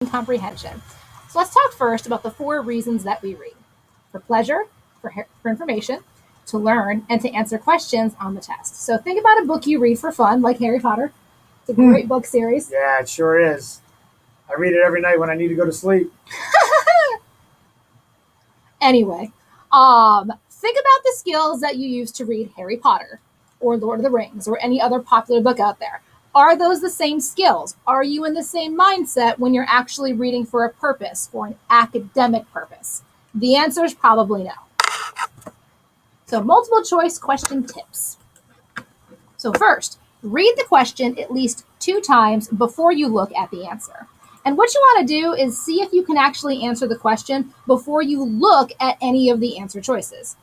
comprehension. So let's talk first about the 4 reasons that we read: for pleasure, for information, to learn, and to answer questions on the test. So think about a book you read for fun, like Harry Potter. It's a great book series. Yeah, it sure is. I read it every night when I need to go to sleep. Anyway, think about the skills that you use to read Harry Potter or Lord of the Rings or any other popular book out there. Are those the same skills? Are you in the same mindset when you're actually reading for a purpose, for an academic purpose? The answer is probably no. So multiple choice question tips. So first, read the question at least 2 times before you look at the answer. And what you want to do is see if you can actually answer the question before you look at any of the answer choices.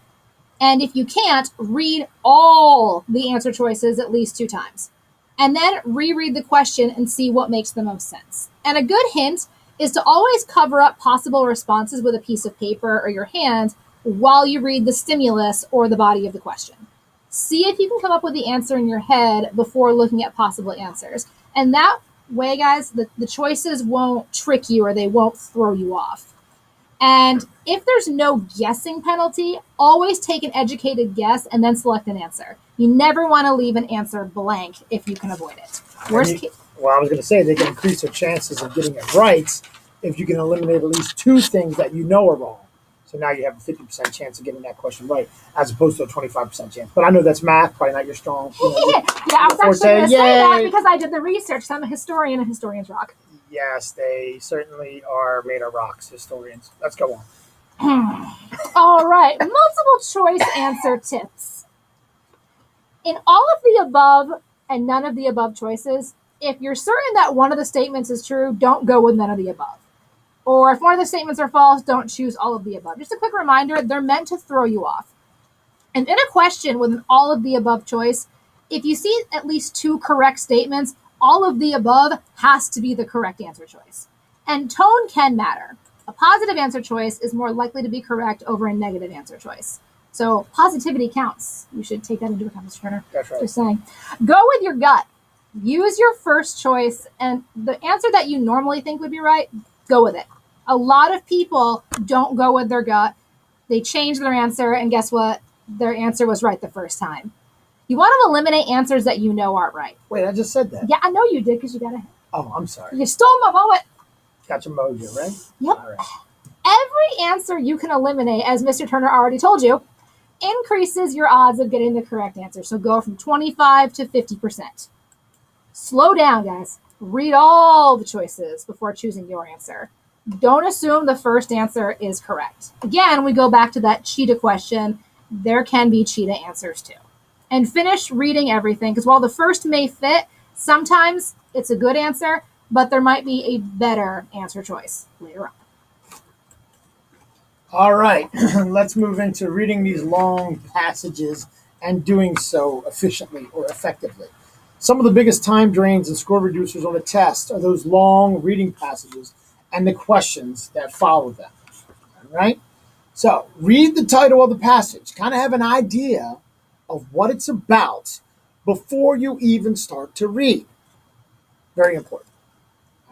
And if you can't, read all the answer choices at least 2 times. And then reread the question and see what makes the most sense. And a good hint is to always cover up possible responses with a piece of paper or your hand while you read the stimulus or the body of the question. See if you can come up with the answer in your head before looking at possible answers. And that way, guys, the choices won't trick you or they won't throw you off. And if there's no guessing penalty, always take an educated guess and then select an answer. You never want to leave an answer blank if you can avoid it. Worst case. Well, I was going to say they can increase their chances of getting it right if you can eliminate at least 2 things that you know are wrong. So now you have a 50% chance of getting that question right, as opposed to a 25% chance. But I know that's math, probably not your strong. Yeah, I was actually going to say that because I did the research. So I'm a historian and historians rock. Yes, they certainly are made of rocks, historians. Let's go on. All right, multiple choice answer tips. In all of the above and none of the above choices, if you're certain that one of the statements is true, don't go with none of the above. Or if one of the statements are false, don't choose all of the above. Just a quick reminder, they're meant to throw you off. And in a question with an all of the above choice, if you see at least 2 correct statements, all of the above has to be the correct answer choice. And tone can matter. A positive answer choice is more likely to be correct over a negative answer choice. So positivity counts. You should take that into account, Mr. Turner. That's right. Just saying. Go with your gut. Use your first choice, and the answer that you normally think would be right, go with it. A lot of people don't go with their gut. They change their answer, and guess what? Their answer was right the first time. You want to eliminate answers that you know aren't right. Wait, I just said that. Yeah, I know you did because you got ahead. Oh, I'm sorry. You stole my moment. Got your mojo, right? Yep. All right. Every answer you can eliminate, as Mr. Turner already told you, increases your odds of getting the correct answer. So go from 25 to 50%. Slow down, guys. Read all the choices before choosing your answer. Don't assume the first answer is correct. Again, we go back to that cheetah question. There can be cheetah answers too. And finish reading everything, because while the first may fit, sometimes it's a good answer, but there might be a better answer choice later on. All right, let's move into reading these long passages and doing so efficiently or effectively. Some of the biggest time drains and score reducers on a test are those long reading passages and the questions that follow them. All right? So read the title of the passage, kind of have an idea of what it's about before you even start to read. Very important.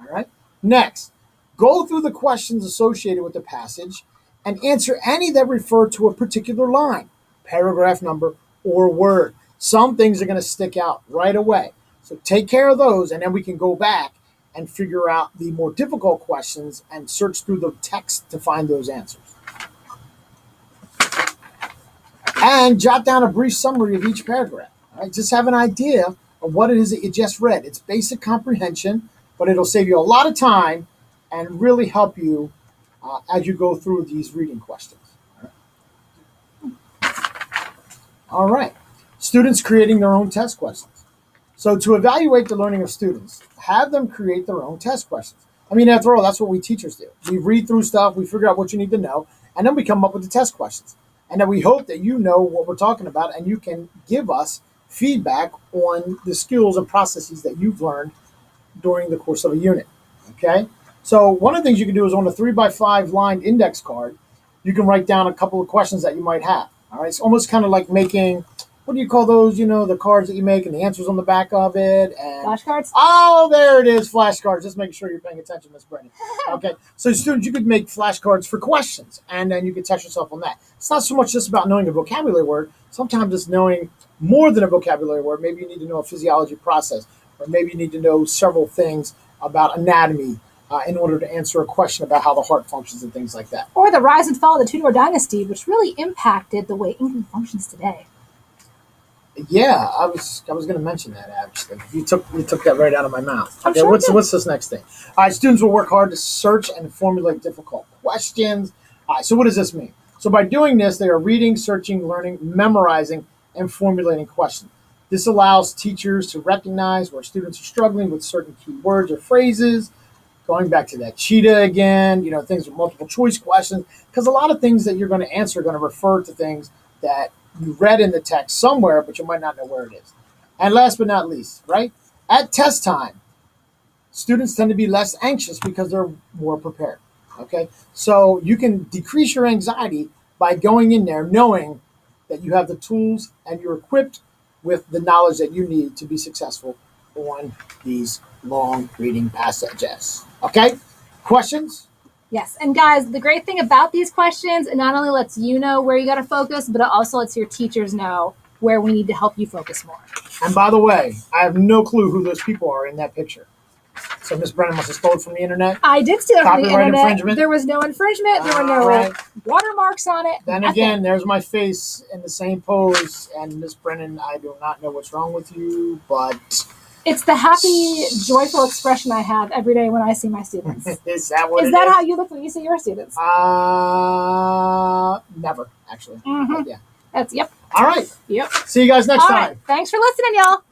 All right? Next, go through the questions associated with the passage and answer any that refer to a particular line, paragraph number, or word. Some things are going to stick out right away. So take care of those, and then we can go back and figure out the more difficult questions and search through the text to find those answers. And jot down a brief summary of each paragraph. All right? Just have an idea of what it is that you just read. It's basic comprehension, but it'll save you a lot of time and really help you as you go through these reading questions. All right. Students creating their own test questions. So to evaluate the learning of students, have them create their own test questions. I mean, after all, that's what we teachers do. We read through stuff, we figure out what you need to know, and then we come up with the test questions. And then we hope that you know what we're talking about and you can give us feedback on the skills and processes that you've learned during the course of a unit. Okay? So one of the things you can do is on a 3x5 lined index card, you can write down a couple of questions that you might have. All right? It's almost kind of like making what do you call those? The cards that you make and the answers on the back of it. And Flashcards? oh, there it is, flashcards. Just making sure you're paying attention, Miss Brennan. Okay, so students, you could make flashcards for questions, and then you could test yourself on that. It's not so much just about knowing a vocabulary word. Sometimes it's knowing more than a vocabulary word. Maybe you need to know a physiology process, or maybe you need to know several things about anatomy in order to answer a question about how the heart functions and things like that. Or the rise and fall of the Tudor dynasty, which really impacted the way England functions today. Yeah, I was going to mention that actually. You took that right out of my mouth. I'm Okay, sure what's this next thing? All right, students will work hard to search and formulate difficult questions. All right, so what does this mean? So by doing this, they are reading, searching, learning, memorizing, and formulating questions. This allows teachers to recognize where students are struggling with certain key words or phrases. Going back to that cheetah again, things with multiple choice questions, because a lot of things that you're going to answer are going to refer to things that you read in the text somewhere, but you might not know where it is. And last but not least, right? At test time, students tend to be less anxious because they're more prepared. Okay? So you can decrease your anxiety by going in there knowing that you have the tools and you're equipped with the knowledge that you need to be successful on these long reading passages. Okay? Questions? Yes, and guys, the great thing about these questions, it not only lets you know where you got to focus, but it also lets your teachers know where we need to help you focus more. And by the way, I have no clue who those people are in that picture. So Miss Brennan must have stolen from the internet. I did steal it from the Copyright internet. infringement? There was no infringement. There were no Right. watermarks on it. Then nothing. again, there's my face in the same pose. And Miss Brennan, I do not know what's wrong with you, but It's the happy, joyful expression I have every day when I see my students. is that what Is it that is? how you look when you see your students? Never, actually. Mm-hmm. Yeah. That's, yep. All right. Yep. See you guys next All time. right. Thanks for listening, y'all.